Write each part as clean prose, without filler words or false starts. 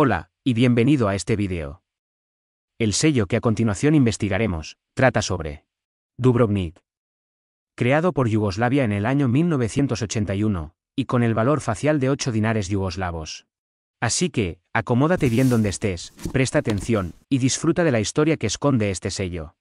Hola, y bienvenido a este vídeo. El sello que a continuación investigaremos, trata sobre Dubrovnik. Creado por Yugoslavia en el año 1981, y con el valor facial de 8 dinares yugoslavos. Así que, acomódate bien donde estés, presta atención, y disfruta de la historia que esconde este sello.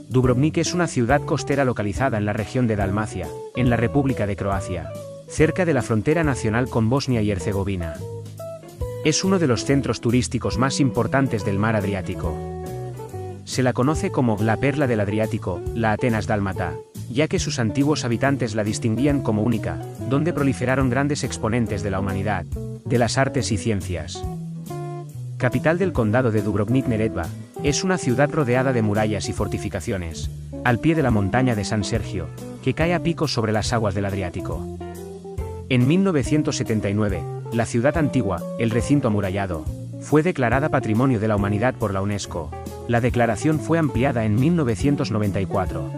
Dubrovnik es una ciudad costera localizada en la región de Dalmacia, en la República de Croacia, cerca de la frontera nacional con Bosnia y Herzegovina. Es uno de los centros turísticos más importantes del mar Adriático. Se la conoce como la perla del Adriático, la Atenas dálmata, ya que sus antiguos habitantes la distinguían como única, donde proliferaron grandes exponentes de la humanidad, de las artes y ciencias. Capital del condado de Dubrovnik-Neretva, es una ciudad rodeada de murallas y fortificaciones, al pie de la montaña de San Sergio, que cae a pico sobre las aguas del Adriático. En 1979, la ciudad antigua, el recinto amurallado, fue declarada Patrimonio de la Humanidad por la UNESCO. La declaración fue ampliada en 1994.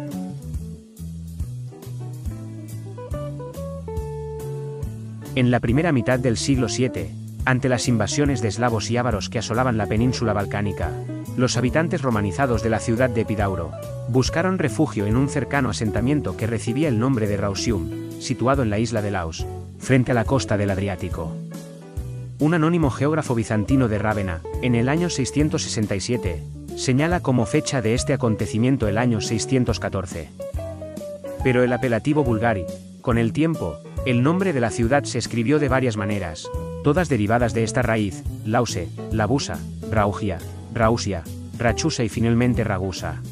En la primera mitad del siglo VII, ante las invasiones de eslavos y ávaros que asolaban la península balcánica, los habitantes romanizados de la ciudad de Epidauro buscaron refugio en un cercano asentamiento que recibía el nombre de Rausium, situado en la isla de Laos, frente a la costa del Adriático. Un anónimo geógrafo bizantino de Rávena, en el año 667, señala como fecha de este acontecimiento el año 614. Pero el apelativo Bulgari, con el tiempo, el nombre de la ciudad se escribió de varias maneras, todas derivadas de esta raíz: Lause, Labusa, Raugia, Rausia, Rachusa y finalmente Ragusa.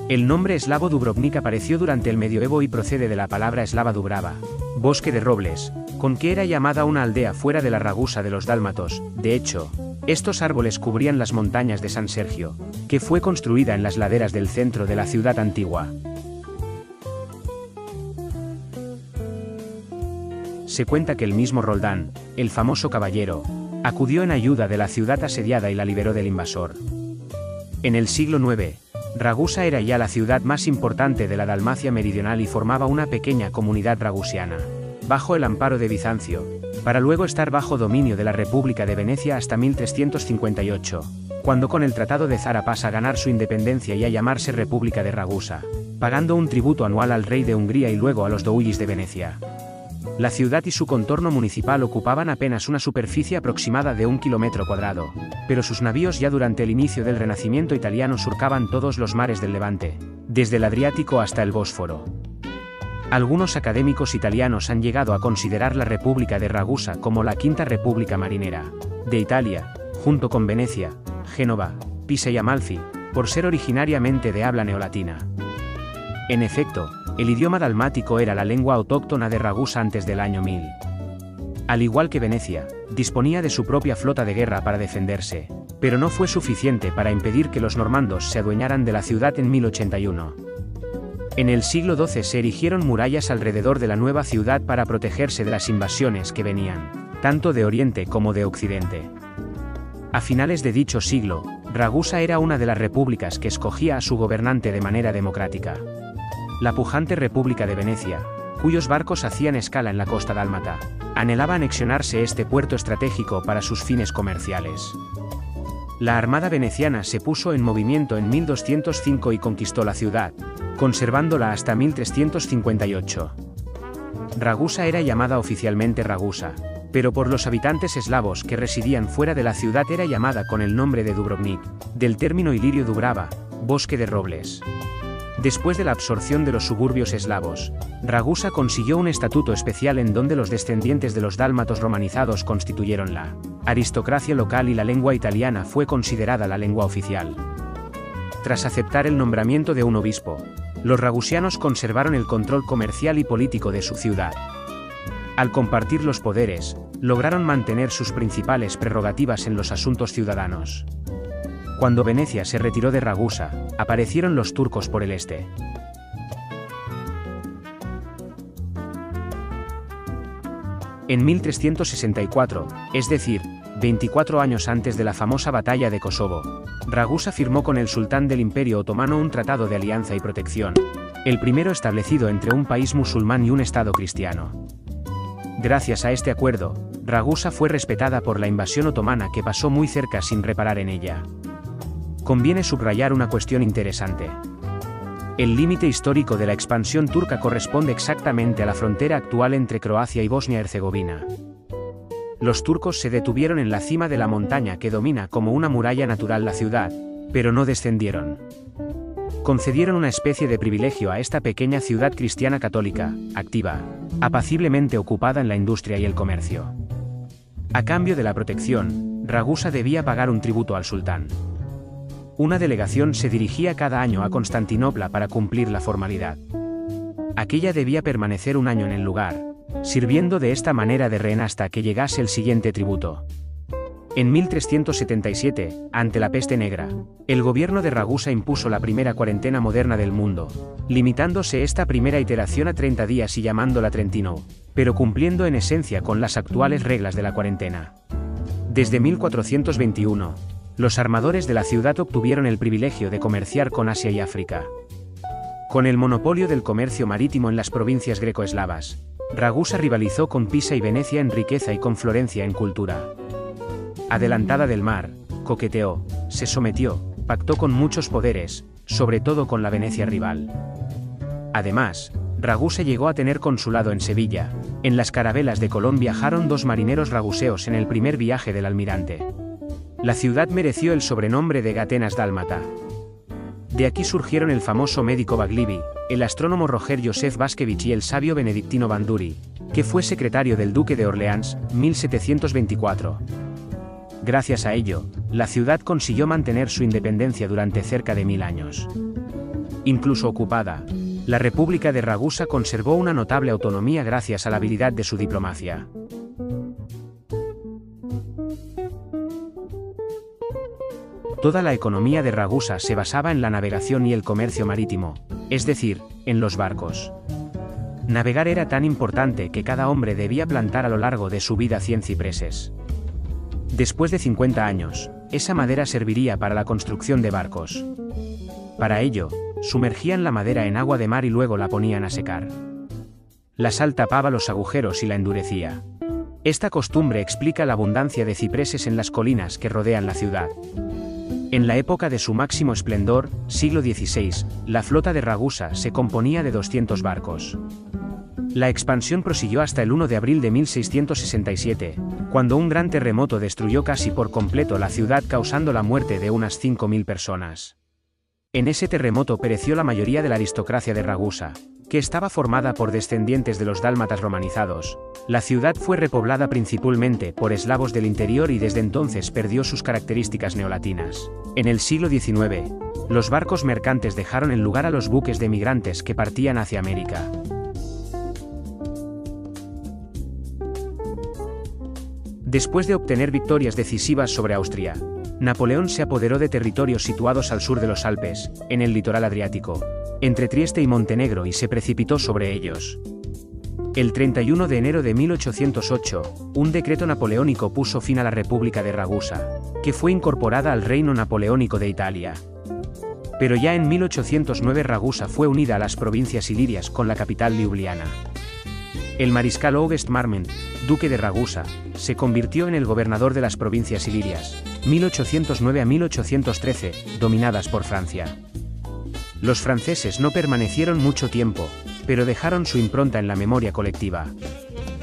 El nombre eslavo Dubrovnik apareció durante el medioevo y procede de la palabra eslava Dubrava, bosque de robles, con que era llamada una aldea fuera de la Ragusa de los dálmatos. De hecho, estos árboles cubrían las montañas de San Sergio, que fue construida en las laderas del centro de la ciudad antigua. Se cuenta que el mismo Roldán, el famoso caballero, acudió en ayuda de la ciudad asediada y la liberó del invasor. En el siglo IX, Ragusa era ya la ciudad más importante de la Dalmacia meridional y formaba una pequeña comunidad ragusiana, bajo el amparo de Bizancio, para luego estar bajo dominio de la República de Venecia hasta 1358, cuando con el Tratado de Zara pasa a ganar su independencia y a llamarse República de Ragusa, pagando un tributo anual al rey de Hungría y luego a los doujis de Venecia. La ciudad y su contorno municipal ocupaban apenas una superficie aproximada de 1 kilómetro cuadrado, pero sus navíos ya durante el inicio del Renacimiento italiano surcaban todos los mares del Levante, desde el Adriático hasta el Bósforo. Algunos académicos italianos han llegado a considerar la República de Ragusa como la quinta república marinera de Italia, junto con Venecia, Génova, Pisa y Amalfi, por ser originariamente de habla neolatina. En efecto, el idioma dalmático era la lengua autóctona de Ragusa antes del año 1000. Al igual que Venecia, disponía de su propia flota de guerra para defenderse, pero no fue suficiente para impedir que los normandos se adueñaran de la ciudad en 1081. En el siglo XII se erigieron murallas alrededor de la nueva ciudad para protegerse de las invasiones que venían, tanto de oriente como de occidente. A finales de dicho siglo, Ragusa era una de las repúblicas que escogía a su gobernante de manera democrática. La pujante República de Venecia, cuyos barcos hacían escala en la costa dálmata, anhelaba anexionarse este puerto estratégico para sus fines comerciales. La armada veneciana se puso en movimiento en 1205 y conquistó la ciudad, conservándola hasta 1358. Ragusa era llamada oficialmente Ragusa, pero por los habitantes eslavos que residían fuera de la ciudad era llamada con el nombre de Dubrovnik, del término ilirio Dubrava, bosque de robles. Después de la absorción de los suburbios eslavos, Ragusa consiguió un estatuto especial en donde los descendientes de los dálmatos romanizados constituyeron la aristocracia local y la lengua italiana fue considerada la lengua oficial. Tras aceptar el nombramiento de un obispo, los ragusianos conservaron el control comercial y político de su ciudad. Al compartir los poderes, lograron mantener sus principales prerrogativas en los asuntos ciudadanos. Cuando Venecia se retiró de Ragusa, aparecieron los turcos por el este. En 1364, es decir, 24 años antes de la famosa batalla de Kosovo, Ragusa firmó con el sultán del Imperio Otomano un tratado de alianza y protección, el primero establecido entre un país musulmán y un estado cristiano. Gracias a este acuerdo, Ragusa fue respetada por la invasión otomana que pasó muy cerca sin reparar en ella. Conviene subrayar una cuestión interesante. El límite histórico de la expansión turca corresponde exactamente a la frontera actual entre Croacia y Bosnia-Herzegovina. Los turcos se detuvieron en la cima de la montaña que domina como una muralla natural la ciudad, pero no descendieron. Concedieron una especie de privilegio a esta pequeña ciudad cristiana católica, activa, apaciblemente ocupada en la industria y el comercio. A cambio de la protección, Ragusa debía pagar un tributo al sultán. Una delegación se dirigía cada año a Constantinopla para cumplir la formalidad. Aquella debía permanecer un año en el lugar, sirviendo de esta manera de rehén hasta que llegase el siguiente tributo. En 1377, ante la peste negra, el gobierno de Ragusa impuso la primera cuarentena moderna del mundo, limitándose esta primera iteración a 30 días y llamándola Trentino, pero cumpliendo en esencia con las actuales reglas de la cuarentena. Desde 1421, los armadores de la ciudad obtuvieron el privilegio de comerciar con Asia y África. Con el monopolio del comercio marítimo en las provincias greco-eslavas, Ragusa rivalizó con Pisa y Venecia en riqueza y con Florencia en cultura. Adelantada del mar, coqueteó, se sometió, pactó con muchos poderes, sobre todo con la Venecia rival. Además, Ragusa llegó a tener consulado en Sevilla. En las carabelas de Colón viajaron 2 marineros raguseos en el primer viaje del almirante. La ciudad mereció el sobrenombre de Atenas dálmata. De aquí surgieron el famoso médico Baglivi, el astrónomo Roger Joseph Vaskevich y el sabio benedictino Banduri, que fue secretario del duque de Orleans, 1724. Gracias a ello, la ciudad consiguió mantener su independencia durante cerca de 1000 años. Incluso ocupada, la República de Ragusa conservó una notable autonomía gracias a la habilidad de su diplomacia. Toda la economía de Ragusa se basaba en la navegación y el comercio marítimo, es decir, en los barcos. Navegar era tan importante que cada hombre debía plantar a lo largo de su vida 100 cipreses. Después de 50 años, esa madera serviría para la construcción de barcos. Para ello, sumergían la madera en agua de mar y luego la ponían a secar. La sal tapaba los agujeros y la endurecía. Esta costumbre explica la abundancia de cipreses en las colinas que rodean la ciudad. En la época de su máximo esplendor, siglo XVI, la flota de Ragusa se componía de 200 barcos. La expansión prosiguió hasta el 1 de abril de 1667, cuando un gran terremoto destruyó casi por completo la ciudad causando la muerte de unas 5.000 personas. En ese terremoto pereció la mayoría de la aristocracia de Ragusa, que estaba formada por descendientes de los dálmatas romanizados. La ciudad fue repoblada principalmente por eslavos del interior y desde entonces perdió sus características neolatinas. En el siglo XIX, los barcos mercantes dejaron el lugar a los buques de migrantes que partían hacia América. Después de obtener victorias decisivas sobre Austria, Napoleón se apoderó de territorios situados al sur de los Alpes, en el litoral adriático, entre Trieste y Montenegro y se precipitó sobre ellos. El 31 de enero de 1808, un decreto napoleónico puso fin a la República de Ragusa, que fue incorporada al Reino Napoleónico de Italia. Pero ya en 1809 Ragusa fue unida a las provincias ilirias con la capital Liubliana. El mariscal August Marmont, duque de Ragusa, se convirtió en el gobernador de las provincias ilirias, 1809 a 1813, dominadas por Francia. Los franceses no permanecieron mucho tiempo, pero dejaron su impronta en la memoria colectiva.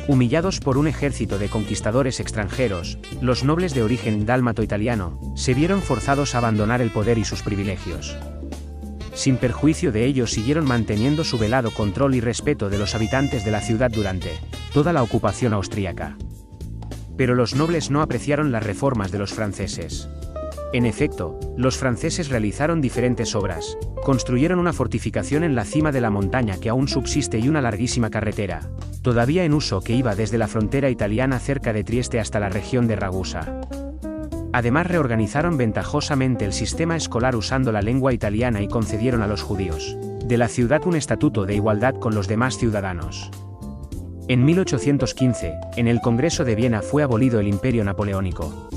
Humillados por un ejército de conquistadores extranjeros, los nobles de origen dálmato-italiano se vieron forzados a abandonar el poder y sus privilegios. Sin perjuicio de ello siguieron manteniendo su velado control y respeto de los habitantes de la ciudad durante toda la ocupación austríaca. Pero los nobles no apreciaron las reformas de los franceses. En efecto, los franceses realizaron diferentes obras, construyeron una fortificación en la cima de la montaña que aún subsiste y una larguísima carretera, todavía en uso que iba desde la frontera italiana cerca de Trieste hasta la región de Ragusa. Además reorganizaron ventajosamente el sistema escolar usando la lengua italiana y concedieron a los judíos de la ciudad un estatuto de igualdad con los demás ciudadanos. En 1815, en el Congreso de Viena fue abolido el Imperio Napoleónico.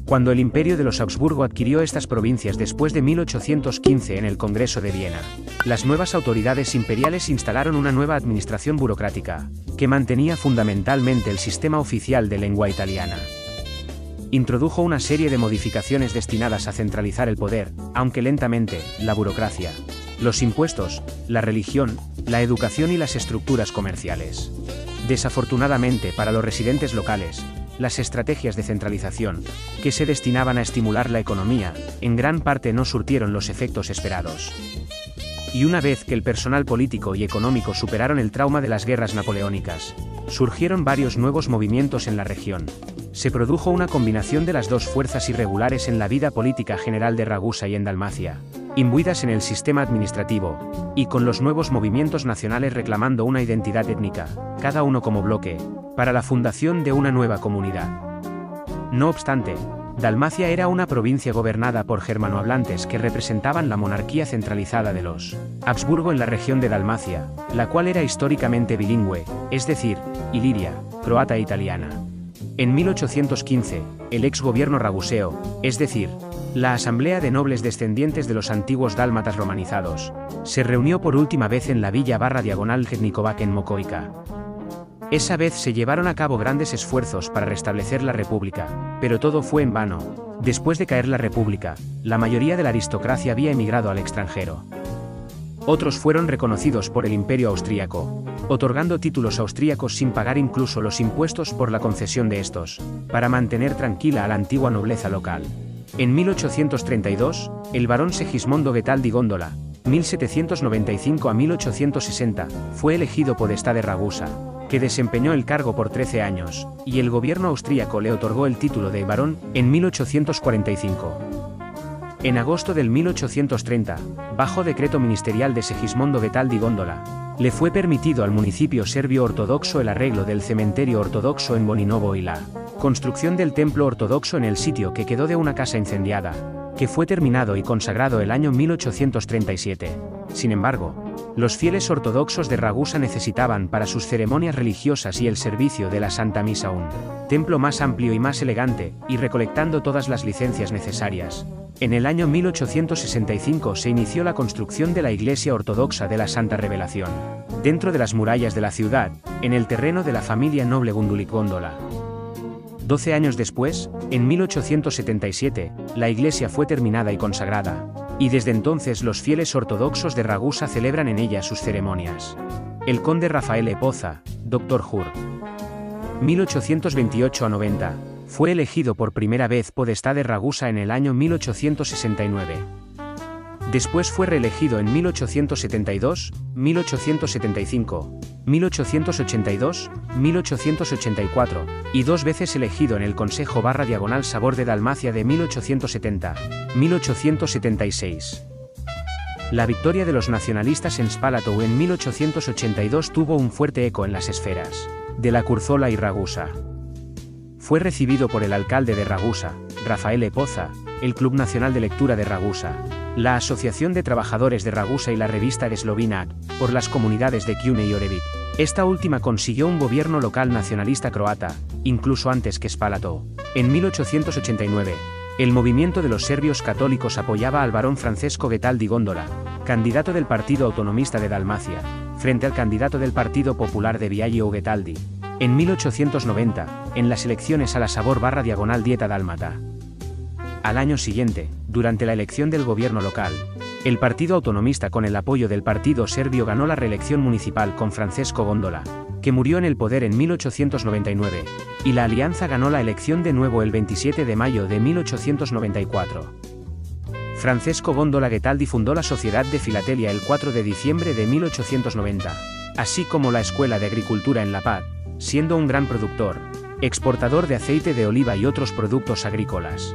Cuando el Imperio de los Habsburgo adquirió estas provincias después de 1815 en el Congreso de Viena, las nuevas autoridades imperiales instalaron una nueva administración burocrática, que mantenía fundamentalmente el sistema oficial de lengua italiana. Introdujo una serie de modificaciones destinadas a centralizar el poder, aunque lentamente, la burocracia, los impuestos, la religión, la educación y las estructuras comerciales. Desafortunadamente para los residentes locales, las estrategias de centralización, que se destinaban a estimular la economía, en gran parte no surtieron los efectos esperados. Y una vez que el personal político y económico superaron el trauma de las guerras napoleónicas, surgieron varios nuevos movimientos en la región. Se produjo una combinación de las dos fuerzas irregulares en la vida política general de Ragusa y en Dalmacia, imbuidas en el sistema administrativo, y con los nuevos movimientos nacionales reclamando una identidad étnica, cada uno como bloque, para la fundación de una nueva comunidad. No obstante, Dalmacia era una provincia gobernada por germanohablantes que representaban la monarquía centralizada de los Habsburgo en la región de Dalmacia, la cual era históricamente bilingüe, es decir, iliria, croata e italiana. En 1815, el ex gobierno raguseo, es decir, la Asamblea de Nobles descendientes de los antiguos dálmatas romanizados, se reunió por última vez en la villa / Gednikovac en Mokoika. Esa vez se llevaron a cabo grandes esfuerzos para restablecer la república, pero todo fue en vano. Después de caer la república, la mayoría de la aristocracia había emigrado al extranjero. Otros fueron reconocidos por el Imperio austríaco, otorgando títulos austríacos sin pagar incluso los impuestos por la concesión de estos, para mantener tranquila a la antigua nobleza local. En 1832, el barón Segismondo Ghetaldi Góndola, 1795 a 1860, fue elegido podestá de Ragusa, que desempeñó el cargo por 13 años, y el gobierno austríaco le otorgó el título de barón en 1845. En agosto del 1830, bajo decreto ministerial de Segismondo Ghetaldi Góndola, le fue permitido al municipio serbio ortodoxo el arreglo del cementerio ortodoxo en Boninovo y la construcción del templo ortodoxo en el sitio que quedó de una casa incendiada, que fue terminado y consagrado el año 1837. Sin embargo, los fieles ortodoxos de Ragusa necesitaban para sus ceremonias religiosas y el servicio de la Santa Misa un templo más amplio y más elegante, y recolectando todas las licencias necesarias. En el año 1865 se inició la construcción de la Iglesia Ortodoxa de la Santa Revelación, dentro de las murallas de la ciudad, en el terreno de la familia noble Gundulik Góndola. 12 años después, en 1877, la iglesia fue terminada y consagrada, y desde entonces los fieles ortodoxos de Ragusa celebran en ella sus ceremonias. El conde Raffaele Pozza, Dr. Jur. 1828 a 90, fue elegido por primera vez podestá de Ragusa en el año 1869. Después fue reelegido en 1872, 1875, 1882, 1884, y 2 veces elegido en el Consejo / Sabor de Dalmacia de 1870, 1876. La victoria de los nacionalistas en Spalato en 1882 tuvo un fuerte eco en las esferas de la Curzola y Ragusa. Fue recibido por el alcalde de Ragusa, Raffaele Pozza, el Club Nacional de Lectura de Ragusa, la Asociación de Trabajadores de Ragusa y la revista Slovínac, por las comunidades de Kune y Orebić. Esta última consiguió un gobierno local nacionalista croata, incluso antes que Spalato. En 1889, el movimiento de los serbios católicos apoyaba al barón Francesco Ghetaldi Góndola, candidato del Partido Autonomista de Dalmacia, frente al candidato del Partido Popular de Biagio Ghetaldi. En 1890, en las elecciones a la Sabor / Dieta Dálmata. Al año siguiente, durante la elección del gobierno local, el Partido Autonomista con el apoyo del Partido Serbio ganó la reelección municipal con Francesco Góndola, que murió en el poder en 1899, y la alianza ganó la elección de nuevo el 27 de mayo de 1894. Francesco Góndola Ghetaldi fundó la Sociedad de Filatelia el 4 de diciembre de 1890, así como la Escuela de Agricultura en La Paz, siendo un gran productor, exportador de aceite de oliva y otros productos agrícolas.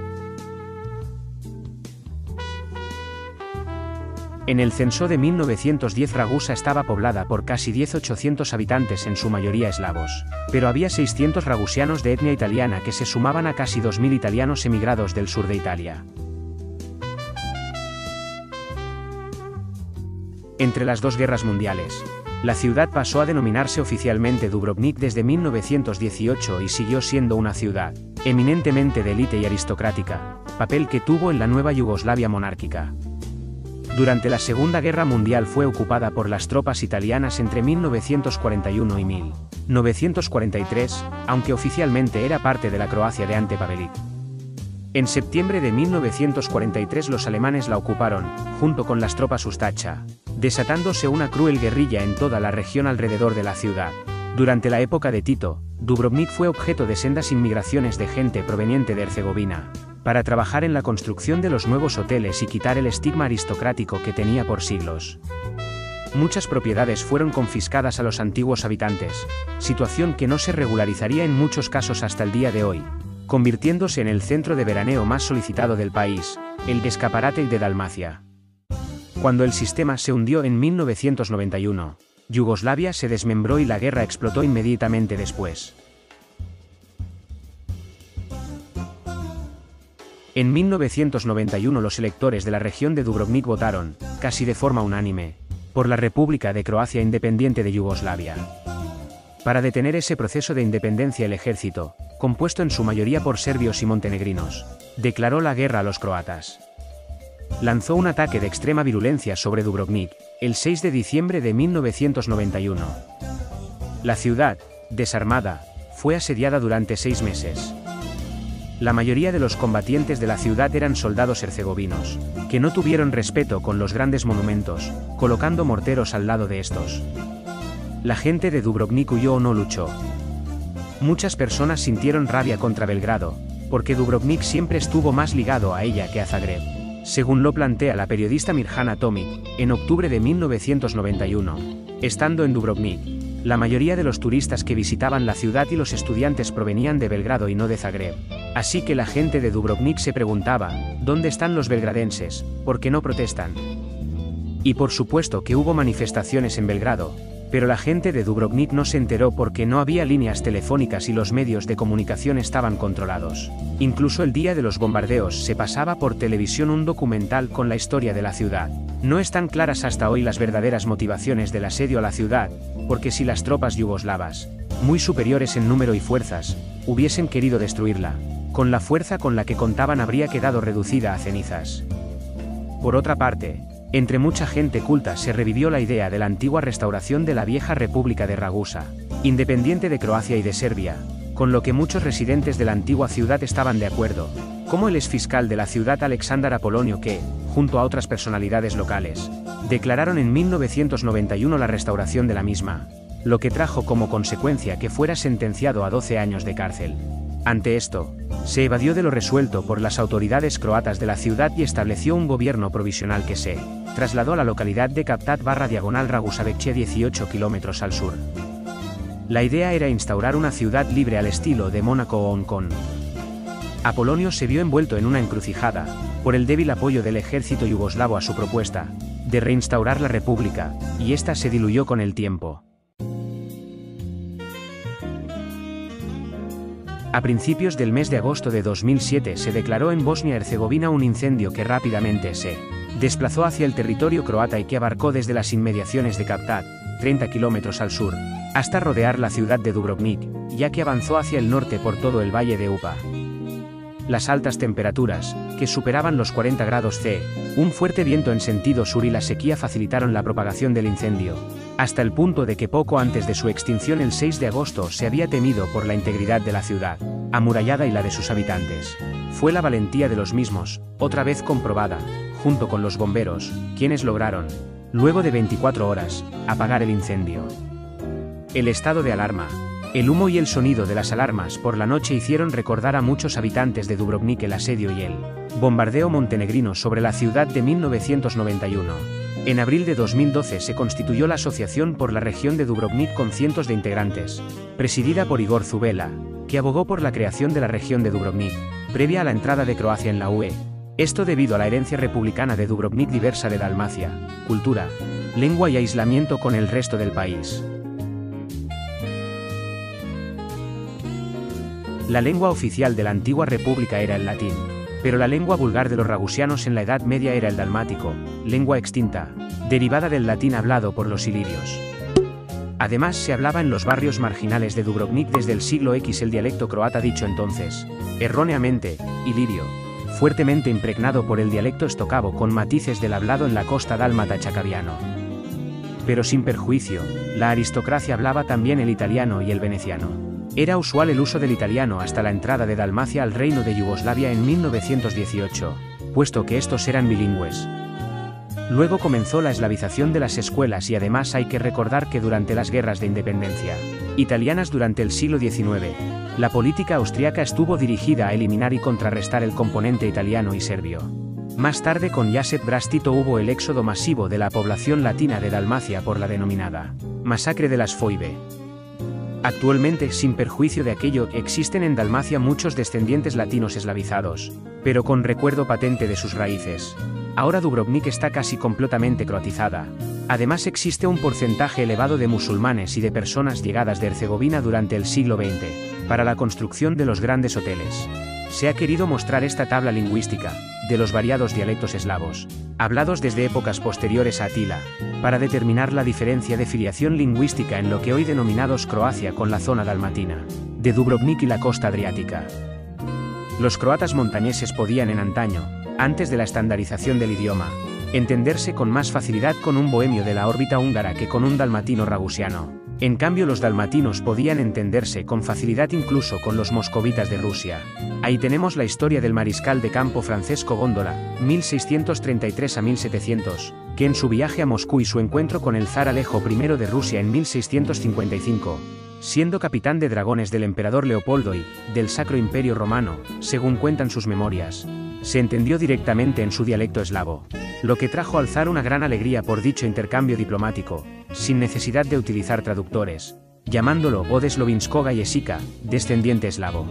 En el censo de 1910 Ragusa estaba poblada por casi 10.800 habitantes, en su mayoría eslavos, pero había 600 ragusianos de etnia italiana que se sumaban a casi 2.000 italianos emigrados del sur de Italia. Entre las dos guerras mundiales, la ciudad pasó a denominarse oficialmente Dubrovnik desde 1918 y siguió siendo una ciudad eminentemente de élite y aristocrática, papel que tuvo en la nueva Yugoslavia monárquica. Durante la Segunda Guerra Mundial fue ocupada por las tropas italianas entre 1941 y 1943, aunque oficialmente era parte de la Croacia de Ante Pavelić. En septiembre de 1943 los alemanes la ocuparon, junto con las tropas Ustaša, desatándose una cruel guerrilla en toda la región alrededor de la ciudad. Durante la época de Tito, Dubrovnik fue objeto de sendas inmigraciones de gente proveniente de Herzegovina, para trabajar en la construcción de los nuevos hoteles y quitar el estigma aristocrático que tenía por siglos. Muchas propiedades fueron confiscadas a los antiguos habitantes, situación que no se regularizaría en muchos casos hasta el día de hoy, convirtiéndose en el centro de veraneo más solicitado del país, el escaparate de Dalmacia. Cuando el sistema se hundió en 1991, Yugoslavia se desmembró y la guerra explotó inmediatamente después. En 1991 los electores de la región de Dubrovnik votaron, casi de forma unánime, por la República de Croacia independiente de Yugoslavia. Para detener ese proceso de independencia el ejército, compuesto en su mayoría por serbios y montenegrinos, declaró la guerra a los croatas. Lanzó un ataque de extrema virulencia sobre Dubrovnik, el 6 de diciembre de 1991. La ciudad, desarmada, fue asediada durante 6 meses. La mayoría de los combatientes de la ciudad eran soldados herzegovinos, que no tuvieron respeto con los grandes monumentos, colocando morteros al lado de estos. La gente de Dubrovnik huyó o no luchó. Muchas personas sintieron rabia contra Belgrado, porque Dubrovnik siempre estuvo más ligado a ella que a Zagreb, según lo plantea la periodista Mirjana Tomic, en octubre de 1991. Estando en Dubrovnik, la mayoría de los turistas que visitaban la ciudad y los estudiantes provenían de Belgrado y no de Zagreb. Así que la gente de Dubrovnik se preguntaba, ¿dónde están los belgradenses? ¿Por qué no protestan? Y por supuesto que hubo manifestaciones en Belgrado, pero la gente de Dubrovnik no se enteró porque no había líneas telefónicas y los medios de comunicación estaban controlados. Incluso el día de los bombardeos se pasaba por televisión un documental con la historia de la ciudad. No están claras hasta hoy las verdaderas motivaciones del asedio a la ciudad, porque si las tropas yugoslavas, muy superiores en número y fuerzas, hubiesen querido destruirla, con la fuerza con la que contaban habría quedado reducida a cenizas. Por otra parte, entre mucha gente culta se revivió la idea de la antigua restauración de la vieja República de Ragusa, independiente de Croacia y de Serbia, con lo que muchos residentes de la antigua ciudad estaban de acuerdo, como el exfiscal de la ciudad Aleksandar Apolonio que, junto a otras personalidades locales, declararon en 1991 la restauración de la misma, lo que trajo como consecuencia que fuera sentenciado a 12 años de cárcel. Ante esto, se evadió de lo resuelto por las autoridades croatas de la ciudad y estableció un gobierno provisional que se trasladó a la localidad de Kaptat/Ragusa-Bekće 18 kilómetros al sur. La idea era instaurar una ciudad libre al estilo de Mónaco o Hong Kong. Apolonio se vio envuelto en una encrucijada, por el débil apoyo del ejército yugoslavo a su propuesta de reinstaurar la república, y esta se diluyó con el tiempo. A principios del mes de agosto de 2007 se declaró en Bosnia-Herzegovina un incendio que rápidamente se desplazó hacia el territorio croata y que abarcó desde las inmediaciones de Kaptat, 30 kilómetros al sur, hasta rodear la ciudad de Dubrovnik, ya que avanzó hacia el norte por todo el valle de Upa. Las altas temperaturas, que superaban los 40 grados C, un fuerte viento en sentido sur y la sequía facilitaron la propagación del incendio, hasta el punto de que poco antes de su extinción el 6 de agosto se había temido por la integridad de la ciudad, amurallada y la de sus habitantes. Fue la valentía de los mismos, otra vez comprobada, junto con los bomberos, quienes lograron, luego de 24 horas, apagar el incendio. El estado de alarma, el humo y el sonido de las alarmas por la noche hicieron recordar a muchos habitantes de Dubrovnik el asedio y el bombardeo montenegrino sobre la ciudad de 1991. En abril de 2012 se constituyó la Asociación por la Región de Dubrovnik con cientos de integrantes, presidida por Igor Zubela, que abogó por la creación de la región de Dubrovnik, previa a la entrada de Croacia en la UE. Esto debido a la herencia republicana de Dubrovnik diversa de Dalmacia, cultura, lengua y aislamiento con el resto del país. La lengua oficial de la antigua república era el latín, Pero la lengua vulgar de los ragusianos en la Edad Media era el dalmático, lengua extinta, derivada del latín hablado por los ilirios. Además se hablaba en los barrios marginales de Dubrovnik desde el siglo X el dialecto croata dicho entonces, erróneamente, ilirio, fuertemente impregnado por el dialecto estocavo con matices del hablado en la costa dálmata chacaviano. Pero sin perjuicio, la aristocracia hablaba también el italiano y el veneciano. Era usual el uso del italiano hasta la entrada de Dalmacia al Reino de Yugoslavia en 1918, puesto que estos eran bilingües. Luego comenzó la eslavización de las escuelas y además hay que recordar que durante las guerras de independencia italianas durante el siglo XIX, la política austriaca estuvo dirigida a eliminar y contrarrestar el componente italiano y serbio. Más tarde con Josip Broz Tito hubo el éxodo masivo de la población latina de Dalmacia por la denominada masacre de las Foibe. Actualmente, sin perjuicio de aquello, existen en Dalmacia muchos descendientes latinos eslavizados, pero con recuerdo patente de sus raíces. Ahora Dubrovnik está casi completamente croatizada. Además existe un porcentaje elevado de musulmanes y de personas llegadas de Herzegovina durante el siglo XX, para la construcción de los grandes hoteles. Se ha querido mostrar esta tabla lingüística, de los variados dialectos eslavos, hablados desde épocas posteriores a Atila, para determinar la diferencia de filiación lingüística en lo que hoy denominados Croacia con la zona dalmatina, de Dubrovnik y la costa adriática. Los croatas montañeses podían en antaño, antes de la estandarización del idioma, entenderse con más facilidad con un bohemio de la órbita húngara que con un dalmatino ragusiano. En cambio los dalmatinos podían entenderse con facilidad incluso con los moscovitas de Rusia. Ahí tenemos la historia del mariscal de campo Francesco Góndola, 1633 a 1700, que en su viaje a Moscú y su encuentro con el zar Alejo I de Rusia en 1655, siendo capitán de dragones del emperador Leopoldo y del Sacro Imperio Romano, según cuentan sus memorias, se entendió directamente en su dialecto eslavo, lo que trajo al zar una gran alegría por dicho intercambio diplomático, sin necesidad de utilizar traductores, llamándolo Odeslovinskoga Jesica, descendiente eslavo.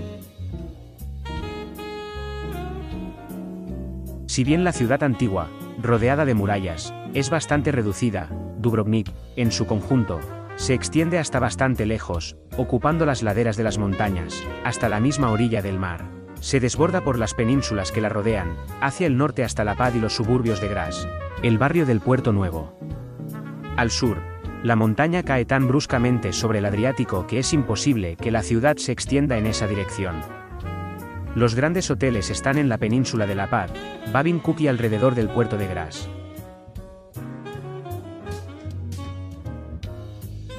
Si bien la ciudad antigua, rodeada de murallas, es bastante reducida, Dubrovnik, en su conjunto, se extiende hasta bastante lejos, ocupando las laderas de las montañas, hasta la misma orilla del mar. Se desborda por las penínsulas que la rodean, hacia el norte hasta La Paz y los suburbios de Graz, el barrio del Puerto Nuevo. Al sur, la montaña cae tan bruscamente sobre el Adriático que es imposible que la ciudad se extienda en esa dirección. Los grandes hoteles están en la península de La Paz, Babin Kuk y alrededor del puerto de Graz.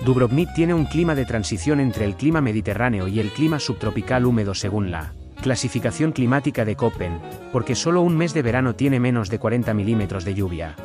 Dubrovnik tiene un clima de transición entre el clima mediterráneo y el clima subtropical húmedo según la clasificación climática de Köppen, porque solo un mes de verano tiene menos de 40 milímetros de lluvia.